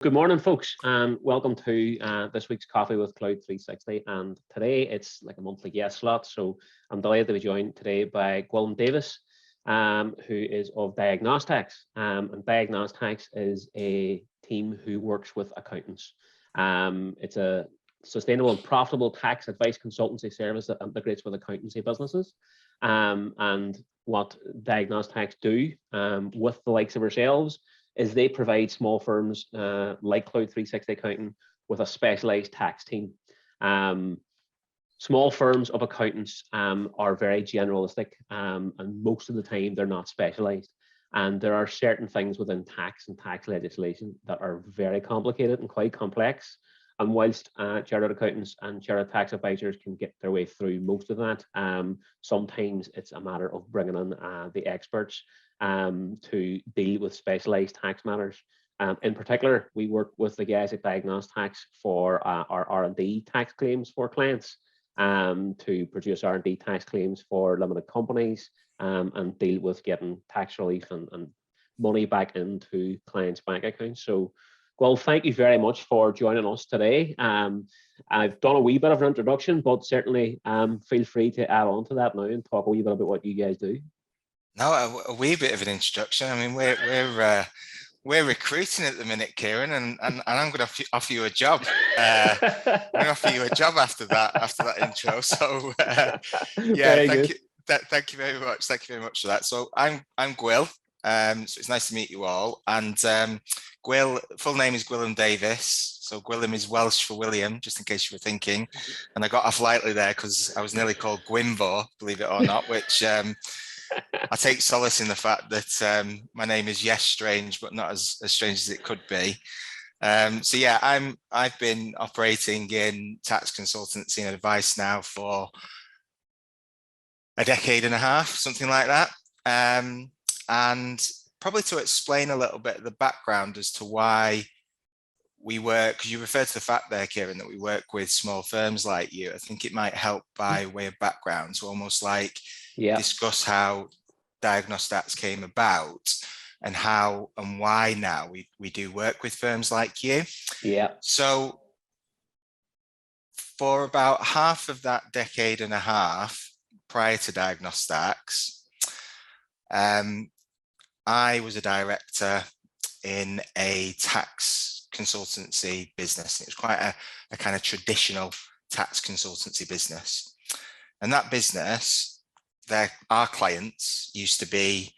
Good morning, folks, and welcome to this week's Coffee with Cloud 360. And today it's like a monthly guest slot, so I'm delighted to be joined today by Gwil Davies, who is of Diagnostax. And Diagnostax is a team who works with accountants. It's a sustainable and profitable tax advice consultancy service that integrates with accountancy businesses. And what Diagnostax do with the likes of ourselves is they provide small firms like Cloud 360 Accounting with a specialized tax team. Small firms of accountants are very generalistic, and most of the time they're not specialized. And there are certain things within tax and tax legislation that are very complicated and quite complex. And whilst chartered accountants and chartered tax advisors can get their way through most of that, sometimes it's a matter of bringing in the experts to deal with specialized tax matters. In particular, we work with the guys at Diagnostax for our R&D tax claims for clients, to produce R&D tax claims for limited companies, and deal with getting tax relief and money back into clients' bank accounts. So, well, thank you very much for joining us today. I've done a wee bit of an introduction, but certainly feel free to add on to that now and talk a wee bit about what you guys do. No, a wee bit of an introduction. I mean, we're recruiting at the minute, Kieran, and I'm going to offer you a job. I'm going to offer you a job after that intro. So yeah, thank you very much. Thank you very much for that. So I'm Gwil. So it's nice to meet you all. And Gwil, full name is Gwil Davies. So Gwilym is Welsh for William, just in case you were thinking. And I got off lightly there because I was nearly called Gwynfor, believe it or not, which I take solace in the fact that my name is yes strange, but not as strange as it could be. So yeah, I've been operating in tax consultancy and advice now for a decade and a half, something like that. And probably to explain a little bit of the background as to why we work, because you referred to the fact there, Kieran, that we work with small firms like you. I think it might help by way of background to almost like discuss how Diagnostax came about and how and why now we do work with firms like you. Yeah. So for about half of that decade and a half prior to Diagnostax, I was a director in a tax consultancy business. It was quite a kind of traditional tax consultancy business. And that business, our clients used to be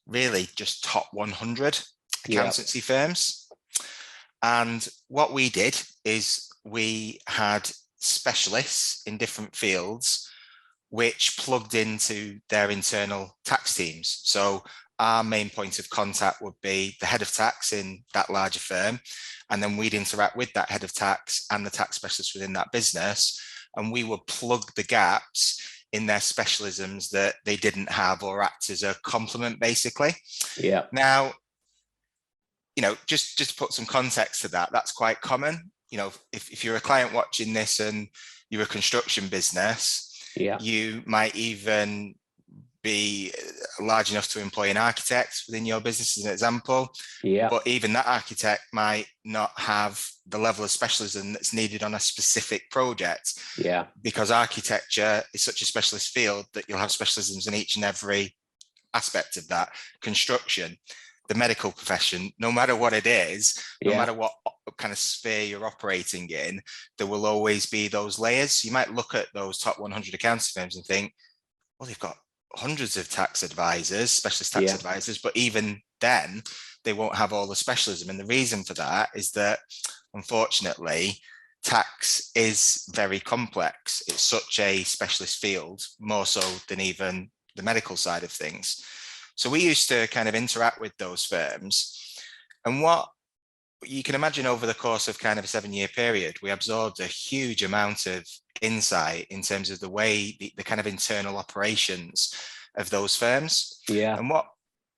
really just top 100 accountancy firms. And what we did is we had specialists in different fields which plugged into their internal tax teams. So our main point of contact would be the head of tax in that larger firm. And then we'd interact with that head of tax and the tax specialists within that business. And we would plug the gaps in their specialisms that they didn't have or act as a complement, basically. Yeah. Now, just to put some context to that, that's quite common. If you're a client watching this and you're a construction business, you might even be large enough to employ an architect within your business, as an example. But even that architect might not have the level of specialism that's needed on a specific project. Because architecture is such a specialist field that you'll have specialisms in each and every aspect of that. Construction, the medical profession, no matter what it is, no matter what kind of sphere you're operating in, there will always be those layers. You might look at those top 100 accounting firms and think, well, they've got hundreds of tax advisors, specialist tax advisors, but even then they won't have all the specialism. And the reason for that is that, unfortunately, tax is very complex. It's such a specialist field, more so than even the medical side of things. So we used to kind of interact with those firms, and what you can imagine over the course of kind of a 7-year period, we absorbed a huge amount of insight in terms of the way the kind of internal operations of those firms. And what,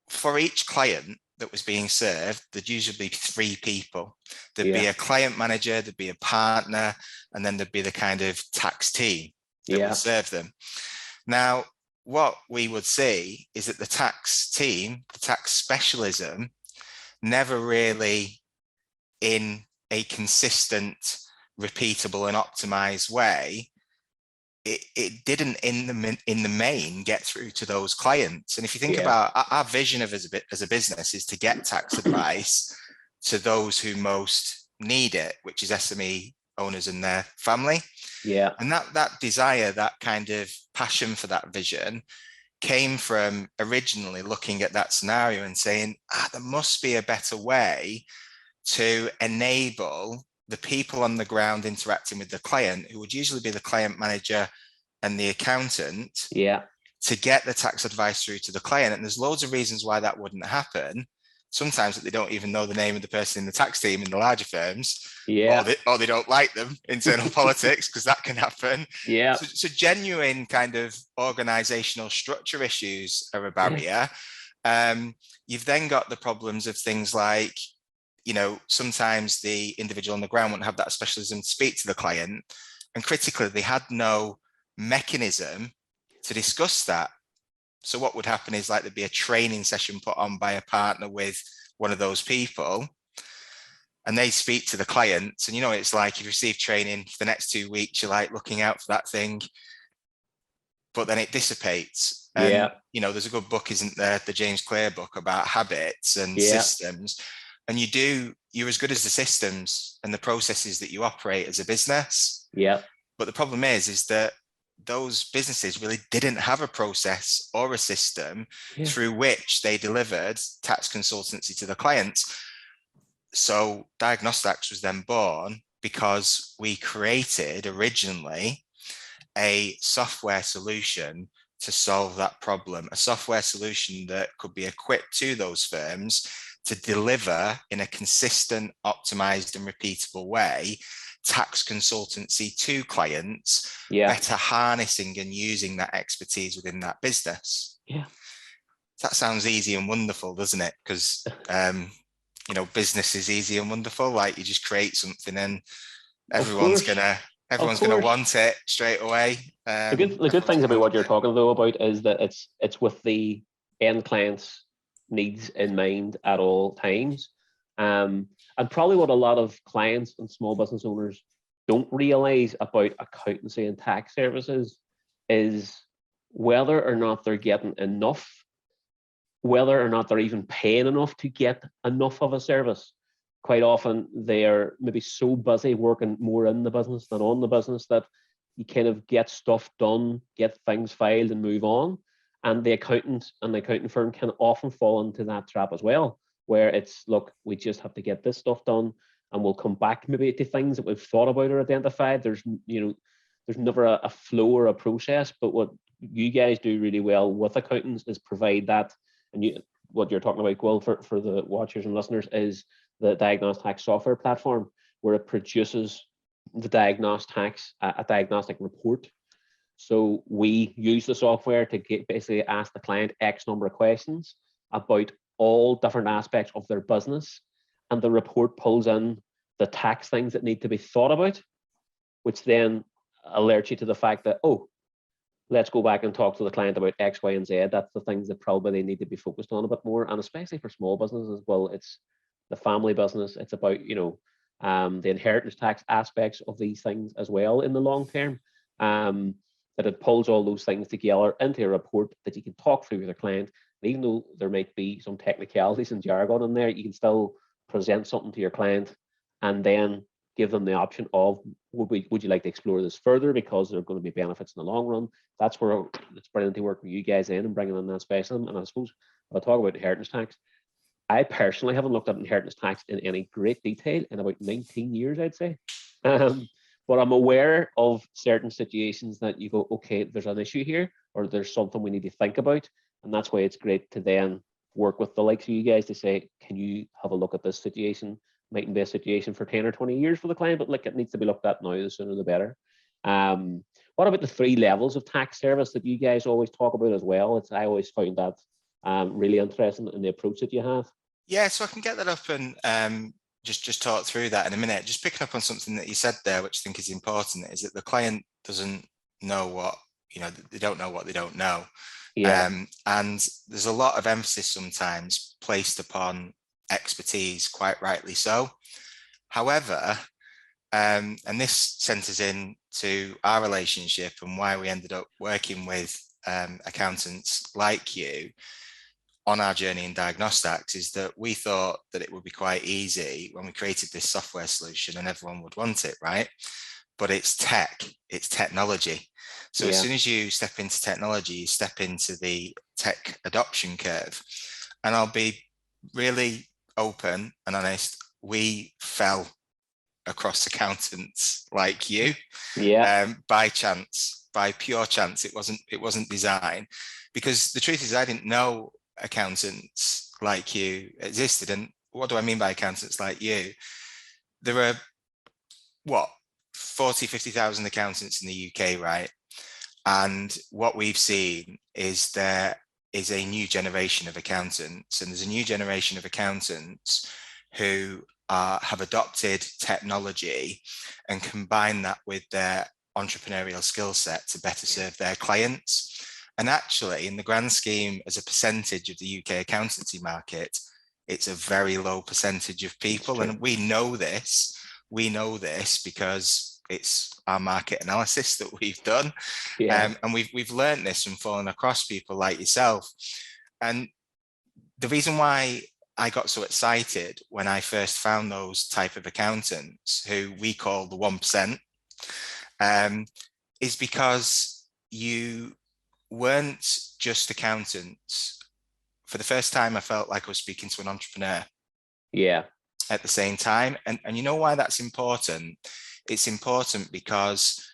for each client that was being served, there'd usually be 3 people. There'd be a client manager, there'd be a partner, and then there'd be the kind of tax team that would serve them. Now, what we would see is that the tax team, the tax specialism, never really in a consistent, repeatable and optimized way, it didn't in the main get through to those clients. And if you think about our vision of as a business is to get tax advice to those who most need it, which is SME owners and their family. Yeah. And that desire, that kind of passion for that vision came from originally looking at that scenario and saying, there must be a better way to enable the people on the ground interacting with the client, who would usually be the client manager and the accountant, to get the tax advice through to the client. And there's loads of reasons why that wouldn't happen. Sometimes that they don't even know the name of the person in the tax team in the larger firms, or they don't like them, internal politics, because that can happen. So genuine kind of organizational structure issues are a barrier. You've then got the problems of things like, sometimes the individual on the ground wouldn't have that specialism to speak to the client. And critically, they had no mechanism to discuss that. So what would happen is, like, there'd be a training session put on by a partner with one of those people, and they speak to the clients. And it's like, you receive training for the next 2 weeks, you're like looking out for that thing, but then it dissipates. And there's a good book, isn't there, the James Clear book about habits and systems. And you're as good as the systems and the processes that you operate as a business. But the problem is that those businesses really didn't have a process or a system through which they delivered tax consultancy to the clients. So Diagnostax was then born because we created originally a software solution to solve that problem, a software solution that could be equipped to those firms to deliver in a consistent, optimized and repeatable way tax consultancy to clients, better harnessing and using that expertise within that business. That sounds easy and wonderful, doesn't it? Because business is easy and wonderful. Like, you just create something and everyone's gonna want it straight away. The good things about what you're talking though about is that it's with the end client's needs in mind at all times. And probably what a lot of clients and small business owners don't realize about accountancy and tax services is whether or not they're getting enough, whether or not they're even paying enough to get enough of a service. Quite often they're maybe so busy working more in the business than on the business that you kind of get stuff done, get things filed and move on. And the accountant and the accounting firm can often fall into that trap as well, where it's, look, we just have to get this stuff done and we'll come back maybe to things that we've thought about or identified. There's never a flow or a process, but what you guys do really well with accountants is provide that. And what you're talking about, Gwil, for the watchers and listeners, is the Diagnostax software platform, where it produces the Diagnostax, a diagnostic report. So we use the software to basically ask the client X number of questions about all different aspects of their business, and the report pulls in the tax things that need to be thought about, which then alerts you to the fact that, oh, let's go back and talk to the client about X, Y, and Z. That's the things that probably they need to be focused on a bit more. And especially for small businesses, well, it's the family business. It's about, the inheritance tax aspects of these things as well in the long term. That it pulls all those things together into a report that you can talk through with the client. And even though there might be some technicalities and jargon in there, you can still present something to your client and then give them the option of, would you like to explore this further, because there are going to be benefits in the long run. That's where it's brilliant to work with you guys in and bringing in that specialism. And I suppose if I talk about inheritance tax, I personally haven't looked at inheritance tax in any great detail in about 19 years, I'd say. But I'm aware of certain situations that you go, okay, there's an issue here, or there's something we need to think about. And that's why it's great to then work with the likes of you guys to say, can you have a look at this situation? Mightn't be a situation for 10 or 20 years for the client, but like, it needs to be looked at now, the sooner the better. What about the 3 levels of tax service that you guys always talk about as well? I always find that really interesting in the approach that you have. Yeah, so I can get that up and just talk through that in a minute. Just picking up on something that you said there, which I think is important, is that the client doesn't know what, they don't know what they don't know. And there's a lot of emphasis sometimes placed upon expertise, quite rightly so. However, and this centers into our relationship and why we ended up working with accountants like you on our journey in Diagnostax, is that we thought that it would be quite easy when we created this software solution and everyone would want it, right? But it's tech, it's technology. So as soon as you step into technology, you step into the tech adoption curve. And I'll be really open and honest, we fell across accountants like you, by chance, by pure chance. It wasn't design, because the truth is I didn't know accountants like you existed. And what do I mean by accountants like you? There are what, 40,000-50,000 accountants in the UK, right? And what we've seen is there is a new generation of accountants, and there's a new generation of accountants who have adopted technology and combine that with their entrepreneurial skill set to better serve their clients. And actually, in the grand scheme, as a percentage of the UK accountancy market, it's a very low percentage of people. And we know this because it's our market analysis that we've done. And we've learned this from falling across people like yourself. And the reason why I got so excited when I first found those type of accountants, who we call the 1%, is because you weren't just accountants. For the first time, I felt like I was speaking to an entrepreneur. At the same time. And you know why that's important? It's important because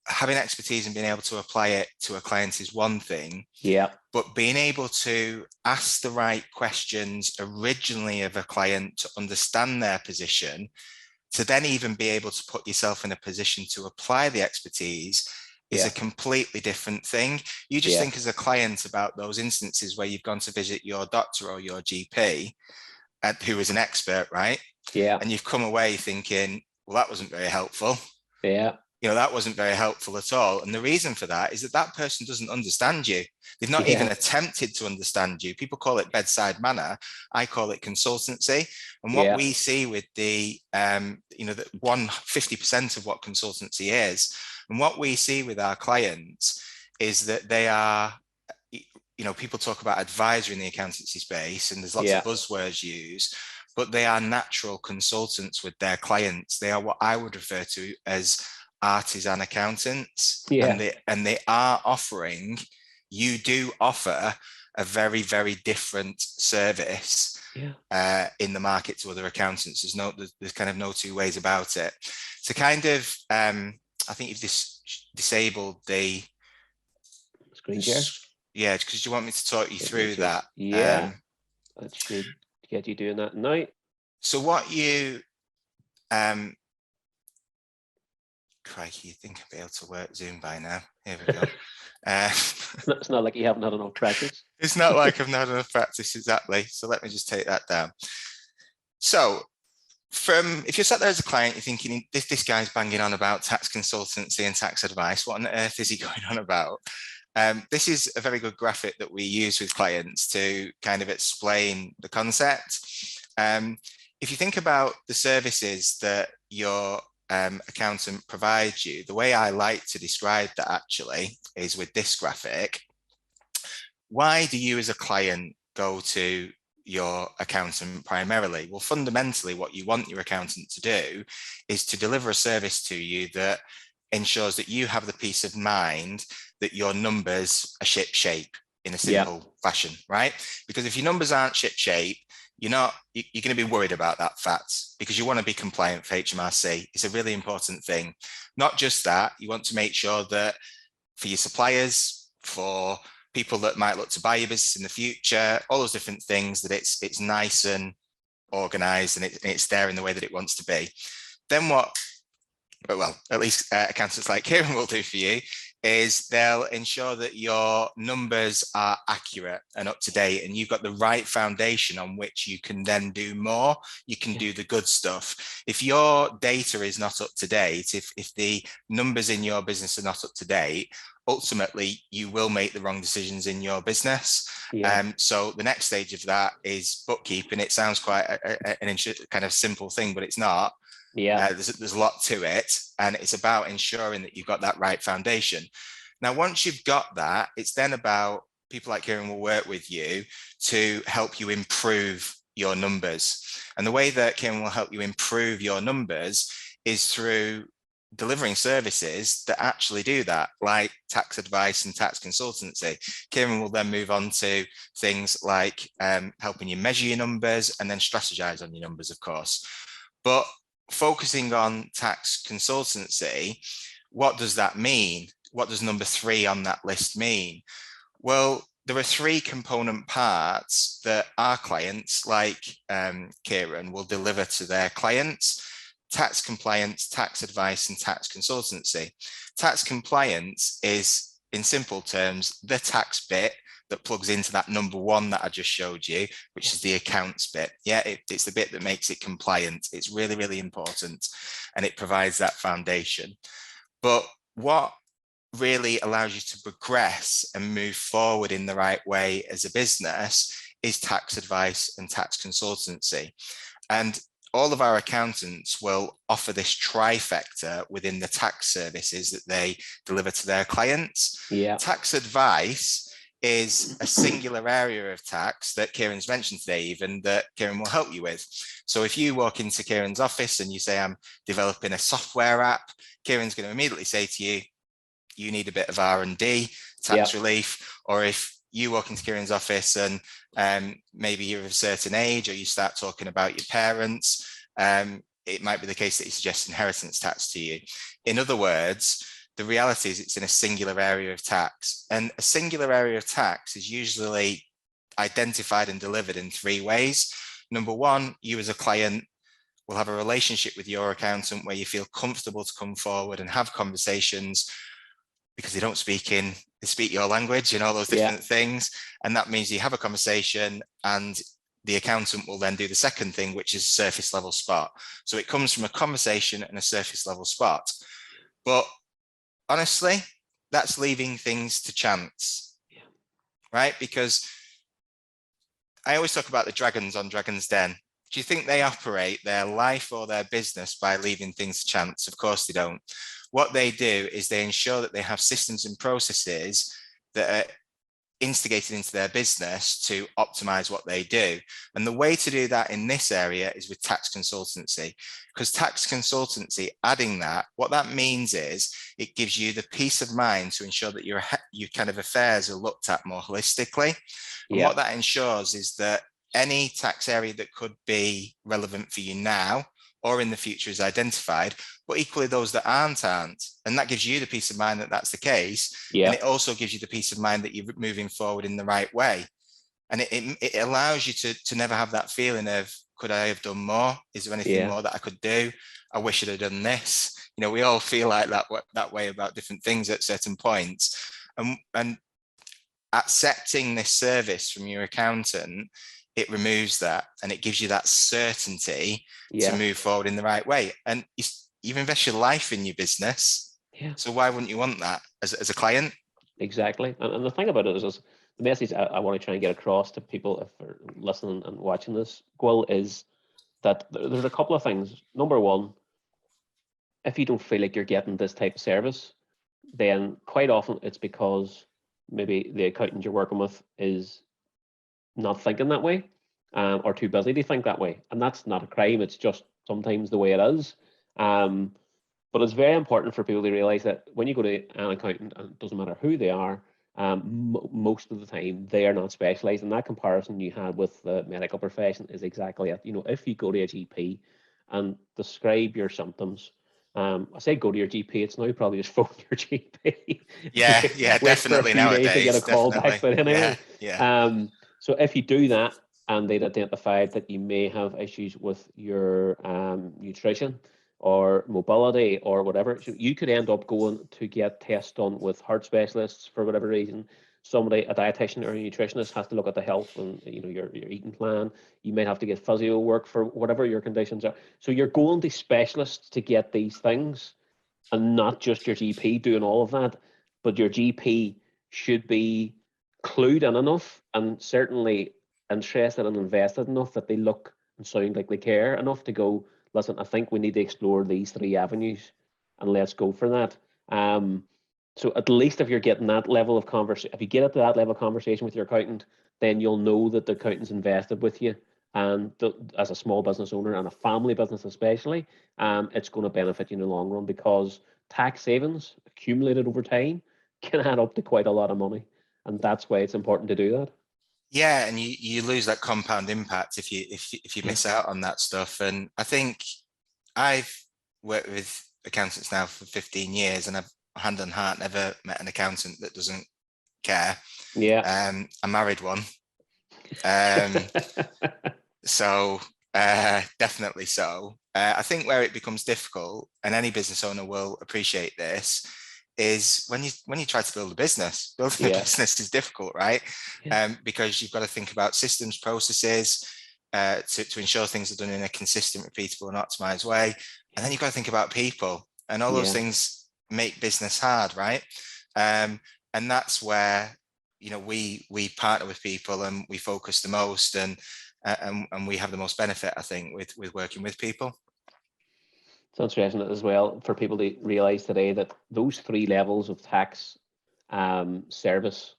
having expertise and being able to apply it to a client is one thing. But being able to ask the right questions originally of a client to understand their position, to then even be able to put yourself in a position to apply the expertise, is a completely different thing. You just think as a client about those instances where you've gone to visit your doctor or your GP, who is an expert, right? And you've come away thinking, well, that wasn't very helpful. You know, that wasn't very helpful at all. And the reason for that is that that person doesn't understand you. They've not even attempted to understand you. People call it bedside manner. I call it consultancy. And what we see with the, you know, the 50% of what consultancy is, and what we see with our clients is that they are, you know, people talk about advisory in the accountancy space, and there's lots of buzzwords used, but they are natural consultants with their clients. They are what I would refer to as artisan accountants. And they are offering, you do offer a very, very different service in the market to other accountants. There's kind of no two ways about it. So kind of, I think you've disabled the screen share. Yeah, because you want me to talk you through that. That should get you doing that now. So what you, crikey, you think I'll be able to work Zoom by now. Here we go. It's not like you haven't had enough practice. It's not like I've not had enough practice, exactly. So let me just take that down. So if you're sat there as a client, you're thinking, this guy's banging on about tax consultancy and tax advice. What on earth is he going on about? This is a very good graphic that we use with clients to kind of explain the concept. If you think about the services that your accountant provides you, the way I like to describe that actually is with this graphic. Why do you as a client go to your accountant primarily? Well, fundamentally, what you want your accountant to do is to deliver a service to you that ensures that you have the peace of mind that your numbers are ship shape in a simple fashion, right? Because if your numbers aren't ship shape, you're going to be worried about that fact, because you want to be compliant for HMRC. It's a really important thing. Not just that, you want to make sure that for your suppliers, for people that might look to buy your business in the future, all those different things, that it's nice and organized and it's there in the way that it wants to be. Then what, well, at least accountants like Kieran will do for you, is they'll ensure that your numbers are accurate and up to date, and you've got the right foundation on which you can then do more. You can do the good stuff. If your data is not up to date, if the numbers in your business are not up to date, ultimately you will make the wrong decisions in your business. So the next stage of that is bookkeeping. It sounds quite an kind of simple thing, but it's not. There's a lot to it, and it's about ensuring that you've got that right foundation. Now, once you've got that, it's then about people like Kieran will work with you to help you improve your numbers. And the way that Kieran will help you improve your numbers is through delivering services that actually do that, like tax advice and tax consultancy. Kieran will then move on to things like helping you measure your numbers and then strategize on your numbers, of course. But focusing on tax consultancy, what does that mean? What does number 3 on that list mean? Well, there are 3 component parts that our clients, like Kieran, will deliver to their clients: tax compliance, tax advice, and tax consultancy. Tax compliance is, in simple terms, the tax bit that plugs into that number 1 that I just showed you, which is the accounts bit. Yeah, it's the bit that makes it compliant. It's really, really important, and it provides that foundation. But what really allows you to progress and move forward in the right way as a business is tax advice and tax consultancy. And all of our accountants will offer this trifecta within the tax services that they deliver to their clients. Tax advice is a singular area of tax that Kieran's mentioned today, even, that Kieran will help you with. So if you walk into Kieran's office and you say, I'm developing a software app, Kieran's going to immediately say to you, you need a bit of R&D, tax relief. Or if you walk into Kieran's office and maybe you're of a certain age, or you start talking about your parents, it might be the case that he suggests inheritance tax to you. In other words, the reality is it's in a singular area of tax, and a singular area of tax is usually identified and delivered in 3 ways. Number 1, you as a client will have a relationship with your accountant where you feel comfortable to come forward and have conversations, because they don't speak they speak your language and all those different things. And that means you have a conversation, and the accountant will then do the second thing, which is surface level spot. So it comes from a conversation and a surface level spot. But honestly, that's leaving things to chance, right? Because I always talk about the dragons on Dragon's Den. Do you think they operate their life or their business by leaving things to chance? Of course they don't. What they do is they ensure that they have systems and processes that are instigated into their business to optimize what they do. And the way to do that in this area is with tax consultancy, because tax consultancy, adding that, what that means is it gives you the peace of mind to ensure that your kind of affairs are looked at more holistically. And what that ensures is that any tax area that could be relevant for you now or in the future is identified, but equally those that aren't. And that gives you the peace of mind that that's the case. And it also gives you the peace of mind that you're moving forward in the right way. And it allows you to never have that feeling of, could I have done more? Is there anything more that I could do? I wish I'd have done this. You know, we all feel like that way about different things at certain points. And accepting this service from your accountant, it removes that, and it gives you that certainty to move forward in the right way. And you've invested your life in your business. So why wouldn't you want that as a client? Exactly. And the thing about it is the message I want to try and get across to people if they're listening and watching this, Gwil, is that there's a couple of things. Number 1, if you don't feel like you're getting this type of service, then quite often it's because maybe the accountant you're working with is not thinking that way, or too busy to think that way. And that's not a crime. It's just sometimes the way it is. But it's very important for people to realize that when you go to an accountant, and it doesn't matter who they are, most of the time they are not specialized. And that comparison you had with the medical profession is exactly it. You know, if you go to a GP and describe your symptoms, I say go to your GP, it's now probably just phone your GP. Yeah, definitely nowadays. To get a call back, but anyway. So if you do that and they'd identified that you may have issues with your nutrition or mobility or whatever, so you could end up going to get tests done with heart specialists for whatever reason. Somebody, a dietitian or a nutritionist, has to look at the health and your eating plan. You might have to get physio work for whatever your conditions are. So you're going to specialists to get these things, and not just your GP doing all of that. but your GP should be clued in enough and certainly interested and invested enough that they look and sound like they care enough to go, listen, I think we need to explore these 3 avenues and let's go for that. So at least if you're getting that level of conversation, if you get at that level of conversation with your accountant, then you'll know that the accountant's invested with you. And as a small business owner and a family business especially, it's going to benefit you in the long run, because tax savings accumulated over time can add up to quite a lot of money. And that's why it's important to do that. Yeah, and you lose that compound impact if you miss out on that stuff. And I think I've worked with accountants now for 15 years, and I've hand on heart never met an accountant that doesn't care. Yeah. I married one. So definitely so. I think where it becomes difficult, and any business owner will appreciate this, is when you try to build a business. Building a business is difficult, right? Because you've got to think about systems, processes, to ensure things are done in a consistent, repeatable, and optimized way. And then you've got to think about people, and all those things make business hard, right? And that's where, you know, we partner with people and we focus the most, and we have the most benefit, I think, with working with people. So it's interesting as well for people to realize today that those 3 levels of tax service,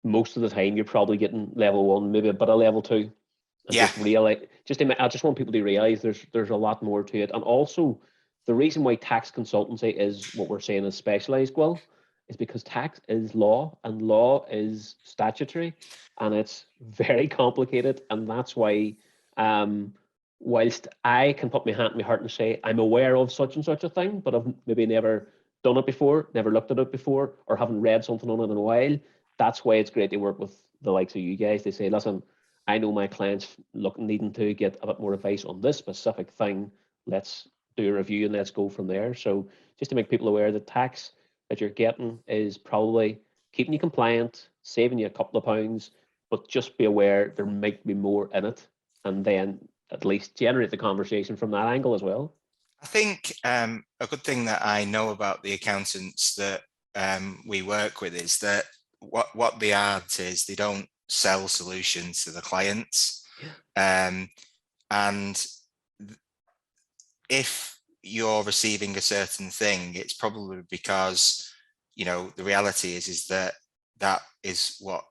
most of the time you're probably getting level 1, maybe a bit of level 2. And I just want people to realize there's a lot more to it. And also, the reason why tax consultancy is what we're saying is specialized, Gwil, is because tax is law, and law is statutory, and it's very complicated. And that's why, whilst I can put my hand in my heart and say I'm aware of such and such a thing, but I've maybe never done it before, never looked at it before, or haven't read something on it in a while, that's why it's great to work with the likes of you guys. They say, listen, I know my clients needing to get a bit more advice on this specific thing. Let's do a review and let's go from there. So just to make people aware that tax that you're getting is probably keeping you compliant, saving you a couple of pounds, but just be aware there might be more in it, and then at least generate the conversation from that angle as well. I think a good thing that I know about the accountants that we work with is that what they are is they don't sell solutions to the clients. And if you're receiving a certain thing, it's probably because, you know, the reality is that is what,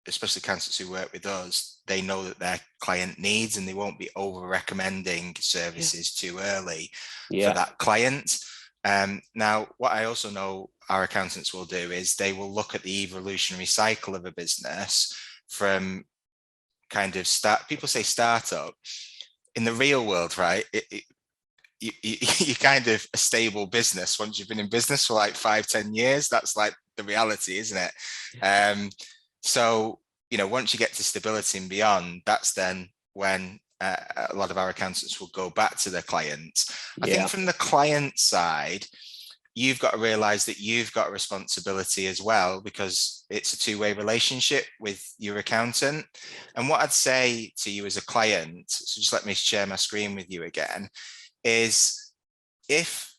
especially accountants who work with us, they know that their client needs, and they won't be over recommending services too early for that client. Now, what I also know our accountants will do is they will look at the evolutionary cycle of a business from kind of people say startup. In the real world, right, you're kind of a stable business once you've been in business for like 5-10 years. That's like the reality, isn't it? So, you know, once you get to stability and beyond, that's then when a lot of our accountants will go back to their clients. I think from the client side, you've got to realize that you've got a responsibility as well, because it's a two-way relationship with your accountant. And what I'd say to you as a client, so just let me share my screen with you again, is if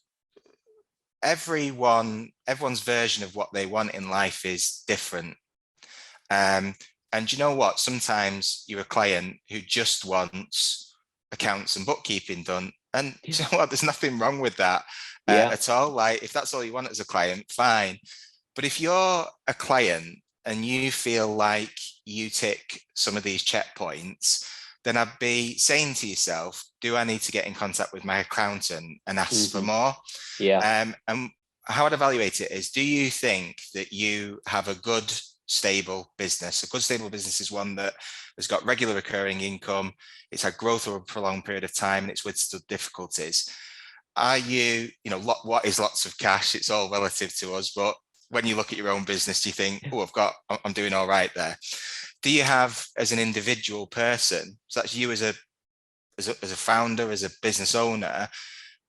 everyone's version of what they want in life is different. And you know what? Sometimes you're a client who just wants accounts and bookkeeping done. And you know what? There's nothing wrong with that at all. Like, if that's all you want as a client, fine. But if you're a client and you feel like you tick some of these checkpoints, then I'd be saying to yourself, do I need to get in contact with my accountant and ask for more? And how I'd evaluate it is, do you think that you have a good, stable business? A good, stable business is one that has got regular recurring income, it's had growth over a prolonged period of time, and it's withstood difficulties. Are you, you know, what is lots of cash? It's all relative to us, but when you look at your own business, do you think, oh, I'm doing all right there? Do you have, as an individual person, so that's you as a founder, as a business owner,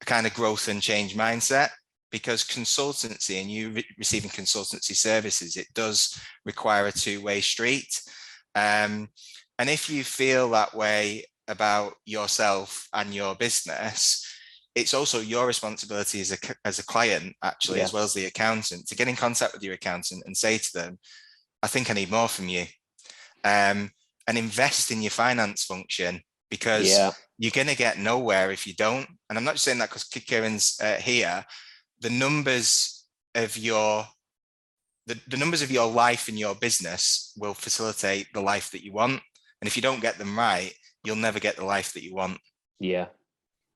a kind of growth and change mindset? Because consultancy and you receiving consultancy services, it does require a two-way street. And if you feel that way about yourself and your business, it's also your responsibility as a client, actually, as well as the accountant, to get in contact with your accountant and say to them, I think I need more from you, and invest in your finance function, because you're going to get nowhere if you don't. And I'm not just saying that because Kieran's here. The numbers of your life in your business will facilitate the life that you want. And if you don't get them right, you'll never get the life that you want. Yeah.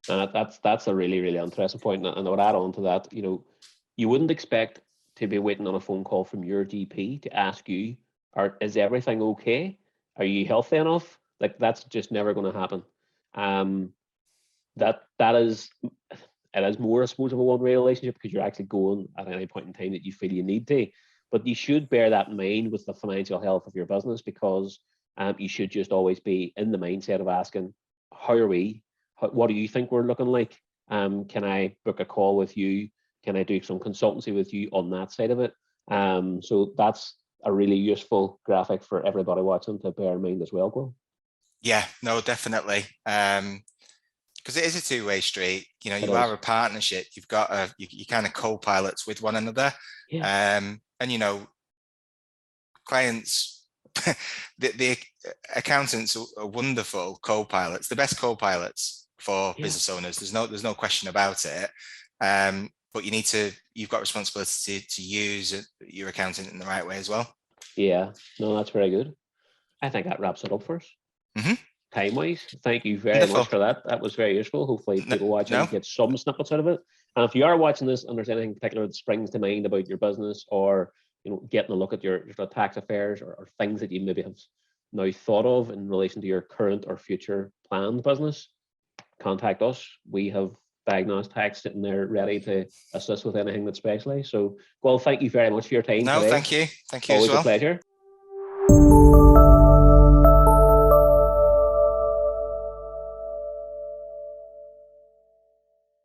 And that's a really, really interesting point. And I would add on to that, you know, you wouldn't expect to be waiting on a phone call from your GP to ask you, is everything okay? Are you healthy enough? Like, that's just never going to happen. It is more, I suppose, of a one-way relationship, because you're actually going at any point in time that you feel you need to. But you should bear that in mind with the financial health of your business, because you should just always be in the mindset of asking, how are we? What do you think we're looking like? Can I book a call with you? Can I do some consultancy with you on that side of it? So that's a really useful graphic for everybody watching to bear in mind as well, Gwil. Yeah, no, definitely. Because it is a two-way street. You know, you are a partnership. You've got you kind of co-pilots with one another. And you know, clients, the accountants are wonderful co-pilots, the best co-pilots for business owners. There's no question about it. But you've got responsibility to use your accountant in the right way as well. Yeah, no, that's very good. I think that wraps it up for us. Time-wise, thank you very Wonderful. much for that. That was very useful. Hopefully people watching get some snippets out of it. And if you are watching this and there's anything particular that springs to mind about your business, or getting a look at your tax affairs, or things that you maybe have now thought of in relation to your current or future planned business, contact us. We have Diagnostax sitting there ready to assist with anything that's specialized. So, well, thank you very much for your time today. Thank you. Thank you Always as well. a pleasure.